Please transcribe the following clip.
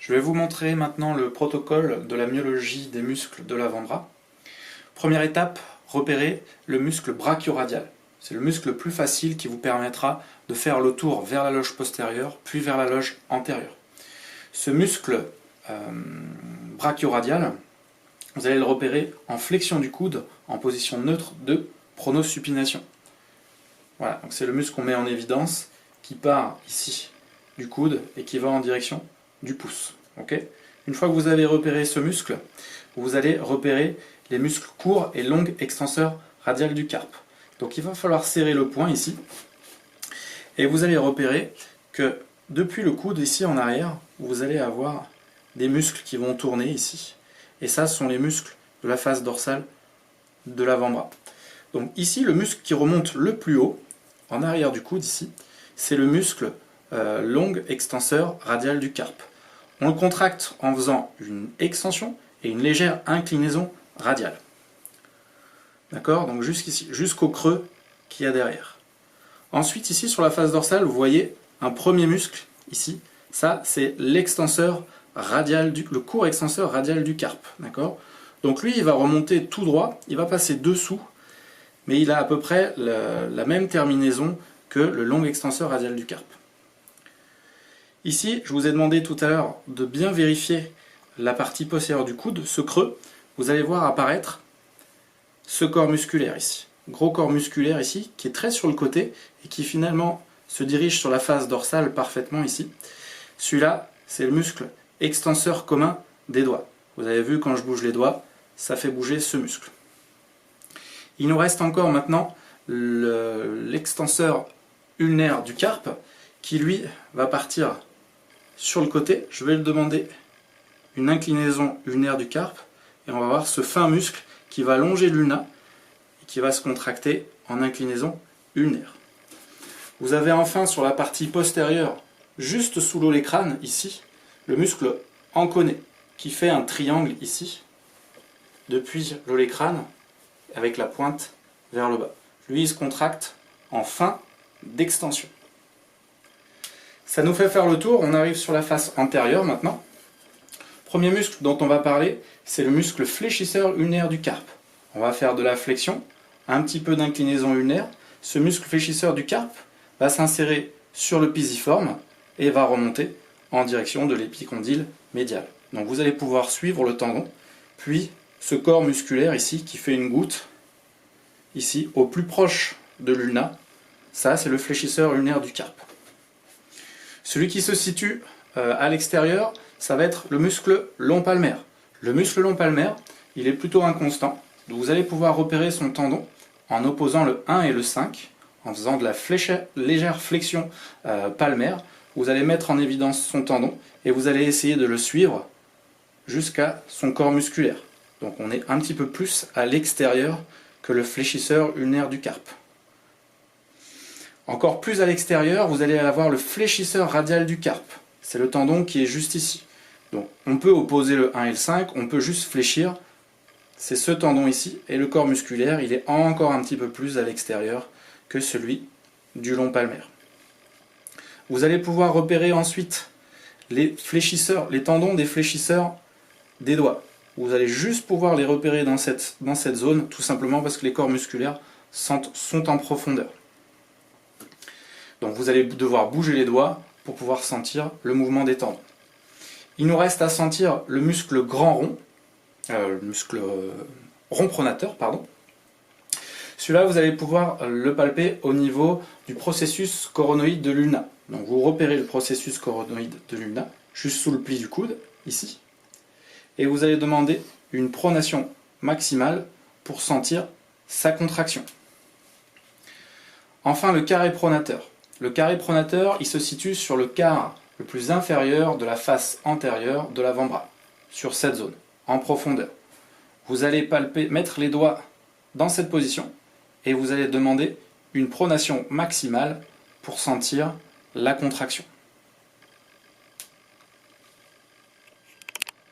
Je vais vous montrer maintenant le protocole de la myologie des muscles de l'avant-bras. Première étape, repérer le muscle brachioradial. C'est le muscle le plus facile qui vous permettra de faire le tour vers la loge postérieure, puis vers la loge antérieure. Ce muscle brachioradial, vous allez le repérer en flexion du coude, en position neutre de pronosupination. Voilà, donc c'est le muscle qu'on met en évidence, qui part ici du coude et qui va en direction du pouce. Okay. Une fois que vous avez repéré ce muscle, vous allez repérer les muscles courts et longs extenseurs radiales du carpe. Donc il va falloir serrer le poing ici, et vous allez repérer que depuis le coude ici en arrière, vous allez avoir des muscles qui vont tourner ici. Et ça, ce sont les muscles de la face dorsale de l'avant-bras. Donc ici, le muscle qui remonte le plus haut, en arrière du coude ici, c'est le muscle long extenseur radial du carpe. On le contracte en faisant une extension et une légère inclinaison radiale. D'accord? Donc jusqu'ici, jusqu'au creux qu'il y a derrière. Ensuite, ici, sur la face dorsale, vous voyez un premier muscle, ici. Ça, c'est l'extenseur radial, le court extenseur radial du carpe. D'accord? Donc lui, il va remonter tout droit, il va passer dessous, mais il a à peu près la même terminaison que le long extenseur radial du carpe. Ici, je vous ai demandé tout à l'heure de bien vérifier la partie postérieure du coude, ce creux. Vous allez voir apparaître ce corps musculaire ici. Gros corps musculaire ici, qui est très sur le côté et qui finalement se dirige sur la face dorsale parfaitement ici. Celui-là, c'est le muscle extenseur commun des doigts. Vous avez vu, quand je bouge les doigts, ça fait bouger ce muscle. Il nous reste encore maintenant l'extenseur ulnaire du carpe, qui lui va partir sur le côté. Je vais lui demander une inclinaison ulnaire du carpe, et on va voir ce fin muscle qui va longer l'ulna et qui va se contracter en inclinaison ulnaire. Vous avez enfin sur la partie postérieure, juste sous l'olécrâne, ici, le muscle anconé, qui fait un triangle ici, depuis l'olécrâne, avec la pointe vers le bas. Lui, il se contracte en fin d'extension. Ça nous fait faire le tour, on arrive sur la face antérieure maintenant. Premier muscle dont on va parler, c'est le muscle fléchisseur ulnaire du carpe. On va faire de la flexion, un petit peu d'inclinaison ulnaire. Ce muscle fléchisseur du carpe va s'insérer sur le pisiforme et va remonter en direction de l'épicondyle médial. Donc vous allez pouvoir suivre le tendon, puis ce corps musculaire ici qui fait une goutte, ici au plus proche de l'ulna. Ça, c'est le fléchisseur ulnaire du carpe. Celui qui se situe à l'extérieur, ça va être le muscle long palmaire. Le muscle long palmaire, il est plutôt inconstant. Donc vous allez pouvoir repérer son tendon en opposant le 1 et le 5, en faisant de la légère flexion palmaire. Vous allez mettre en évidence son tendon et vous allez essayer de le suivre jusqu'à son corps musculaire. Donc on est un petit peu plus à l'extérieur que le fléchisseur ulnaire du carpe. Encore plus à l'extérieur, vous allez avoir le fléchisseur radial du carpe. C'est le tendon qui est juste ici. Donc on peut opposer le 1 et le 5, on peut juste fléchir. C'est ce tendon ici, et le corps musculaire, il est encore un petit peu plus à l'extérieur que celui du long palmaire. Vous allez pouvoir repérer ensuite les tendons des fléchisseurs des doigts. Vous allez juste pouvoir les repérer dans cette zone, tout simplement parce que les corps musculaires sont en profondeur. Donc vous allez devoir bouger les doigts pour pouvoir sentir le mouvement des tendons. Il nous reste à sentir le muscle grand rond, le muscle rond pronateur, pardon. Celui-là, vous allez pouvoir le palper au niveau du processus coronoïde de l'ulna. Donc vous repérez le processus coronoïde de l'ulna, juste sous le pli du coude, ici. Et vous allez demander une pronation maximale pour sentir sa contraction. Enfin, le carré pronateur. Le carré pronateur, il se situe sur le quart le plus inférieur de la face antérieure de l'avant-bras, sur cette zone, en profondeur. Vous allez mettre les doigts dans cette position et vous allez demander une pronation maximale pour sentir la contraction.